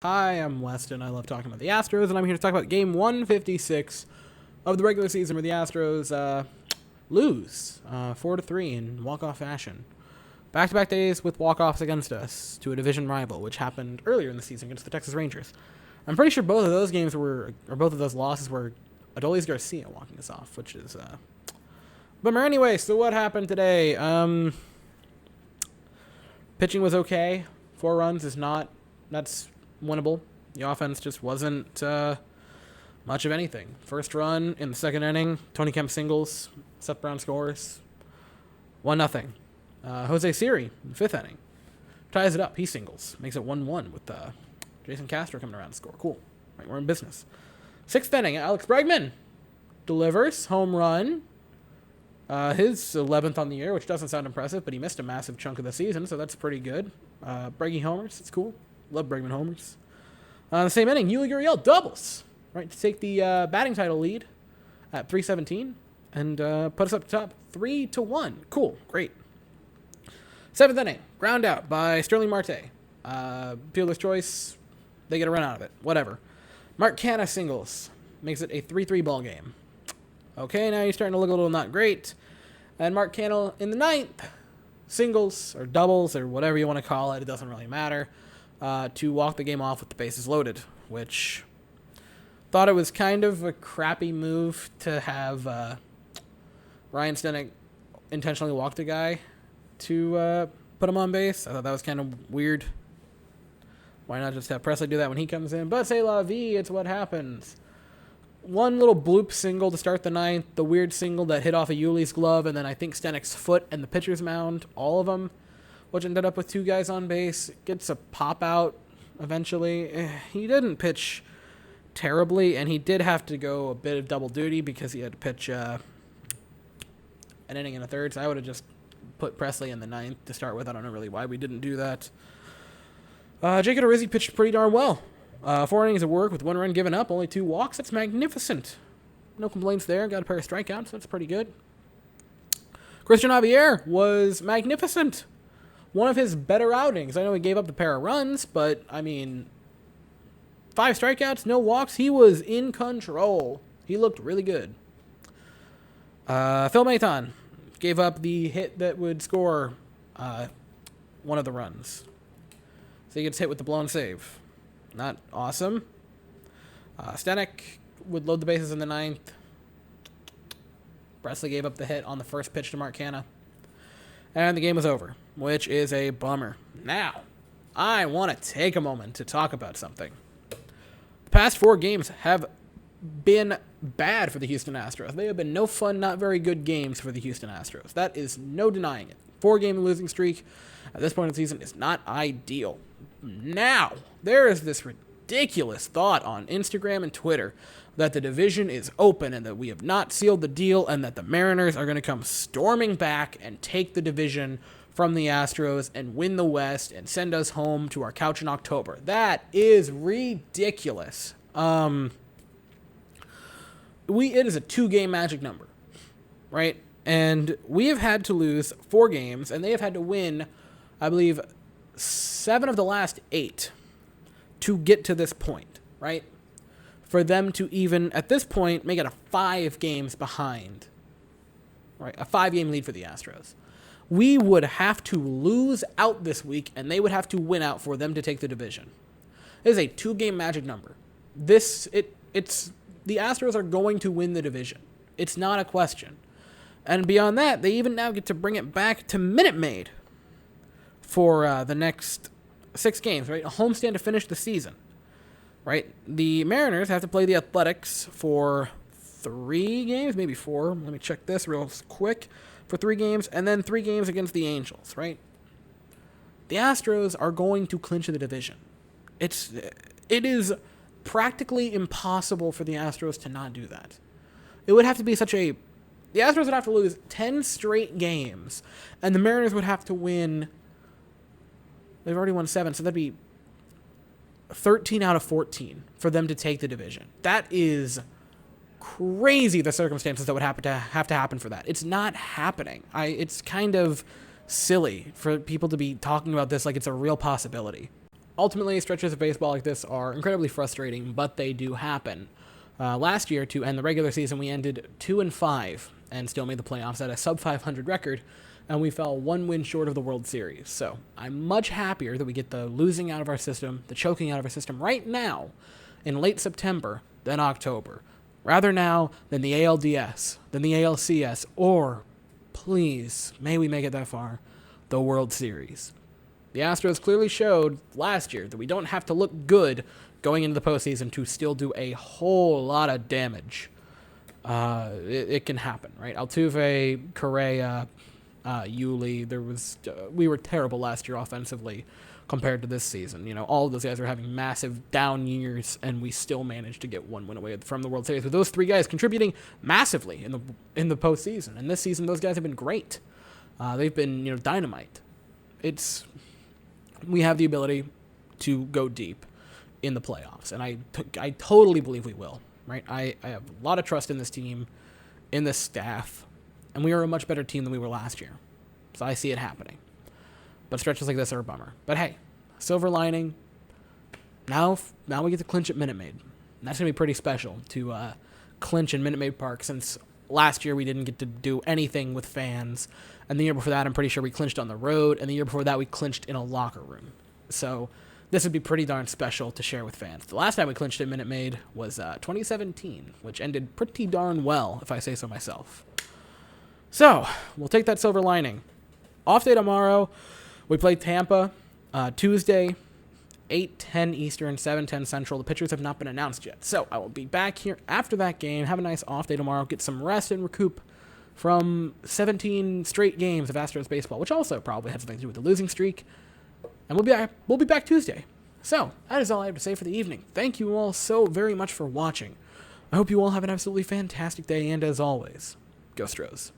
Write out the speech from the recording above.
Hi, I'm Weston. I love talking about the Astros, and I'm here to talk about Game 156 of the regular season where the Astros lose 4-3 in walk-off fashion. Back-to-back days with walk-offs against us to a division rival, which happened earlier in the season against the Texas Rangers. I'm pretty sure both of those games both of those losses were Adolis Garcia walking us off, which is bummer. Anyway, so what happened today? Pitching was okay. 4 runs is not. That's winnable. The offense just wasn't much of anything. First run in the second inning, Tony Kemp singles, Seth Brown scores. 1-0. Jose Siri in the fifth inning ties it up. He singles, makes it 1-1 with Jason Castro coming around to score. Cool. Right, we're in business. Sixth inning, Alex Bregman delivers home run. His 11th on the year, which doesn't sound impressive, but he missed a massive chunk of the season, so that's pretty good. Breggy homers, it's cool. Love Bregman homers. The same inning, Yuli Gurriel doubles, right, to take the batting title lead at 317 and put us up top 3-1. Cool, great. Seventh inning, ground out by Sterling Marte. Fielder's choice, they get a run out of it. Whatever. Mark Canha singles, makes it a 3-3 ball game. Okay, now you're starting to look a little not great. And Mark Canha in the ninth, singles or doubles or whatever you want to call it, it doesn't really matter, to walk the game off with the bases loaded, which thought it was kind of a crappy move to have Ryan Stenek intentionally walk the guy to put him on base. I thought that was kind of weird. Why not just have Presley do that when he comes in? But c'est la vie, it's what happens. One little bloop single to start the ninth, the weird single that hit off of Yuli's glove, and then I think Stenek's foot and the pitcher's mound, all of them, which ended up with 2 guys on base. Gets a pop out eventually. He didn't pitch terribly, and he did have to go a bit of double duty because he had to pitch an inning and a third, so I would have just put Presley in the ninth to start with. I don't know really why we didn't do that. Jake Odorizzi pitched pretty darn well. 4 innings of work with 1 run given up, only 2 walks. That's magnificent. No complaints there. Got a pair of strikeouts. That's pretty good. Christian Javier was magnificent. One of his better outings. I know he gave up the pair of runs, but, 5 strikeouts, no walks. He was in control. He looked really good. Phil Maton gave up the hit that would score one of the runs. So he gets hit with the blown save. Not awesome. Stenek would load the bases in the ninth. Presley gave up the hit on the first pitch to Mark Canha. And the game was over, which is a bummer. Now, I want to take a moment to talk about something. The past 4 games have been bad for the Houston Astros. They have been no fun, not very good games for the Houston Astros. That is no denying it. 4-game losing streak at this point in the season is not ideal. Now, there is this ridiculous thought on Instagram and Twitter that the division is open and that we have not sealed the deal and that the Mariners are going to come storming back and take the division from the Astros and win the West and send us home to our couch in October. That is ridiculous. It is a 2-game magic number, right? And we have had to lose 4 games, and they have had to win, I believe, 7 of the last 8 to get to this point, right? For them to even, at this point, make it a 5 games behind, right? A 5-game lead for the Astros. We would have to lose out this week, and they would have to win out for them to take the division. It is a 2-game magic number. The Astros are going to win the division. It's not a question. And beyond that, they even now get to bring it back to Minute Maid for the next 6 games, right? A homestand to finish the season, right? The Mariners have to play the Athletics for 3 games, maybe 4. Let me check this real quick. For 3 games, and then 3 games against the Angels, right? The Astros are going to clinch the division. It is practically impossible for the Astros to not do that. It would have to be the Astros would have to lose 10 straight games, and the Mariners would have to win. They've already won 7, so that'd be 13 out of 14 for them to take the division. That is crazy, the circumstances that would have to happen for that. It's not happening. It's kind of silly for people to be talking about this like it's a real possibility. ultimately, stretches of baseball like this are incredibly frustrating, but they do happen. Last year, to end the regular season, we ended 2-5 and still made the playoffs at a sub 500 record, and we fell 1 win short of the World Series. So I'm much happier that we get the losing out of our system, the choking out of our system right now in late September than October. Rather now than the ALDS, than the ALCS, or, please, may we make it that far, the World Series. The Astros clearly showed last year that we don't have to look good going into the postseason to still do a whole lot of damage. It can happen, right? Altuve, Correa, Yuli, we were terrible last year offensively compared to this season. You know, all of those guys are having massive down years, and we still managed to get 1 win away from the World Series, with those 3 guys contributing massively in the postseason. And this season, those guys have been great. They've been, dynamite. We have the ability to go deep in the playoffs, and I totally believe we will, right? I have a lot of trust in this team, in this staff, and we are a much better team than we were last year. So I see it happening. But stretches like this are a bummer. But hey, silver lining, now we get to clinch at Minute Maid. And that's going to be pretty special to clinch in Minute Maid Park, since last year we didn't get to do anything with fans. And the year before that, I'm pretty sure we clinched on the road. And the year before that, we clinched in a locker room. So this would be pretty darn special to share with fans. The last time we clinched at Minute Maid was 2017, which ended pretty darn well, if I say so myself. So we'll take that silver lining. Off day tomorrow. We play Tampa Tuesday, 8:10 Eastern, 7:10 Central. The pitchers have not been announced yet. So I will be back here after that game, have a nice off day tomorrow, get some rest and recoup from 17 straight games of Astros baseball, which also probably has something to do with the losing streak. And we'll be back Tuesday. So that is all I have to say for the evening. Thank you all so very much for watching. I hope you all have an absolutely fantastic day, and as always, go Stros.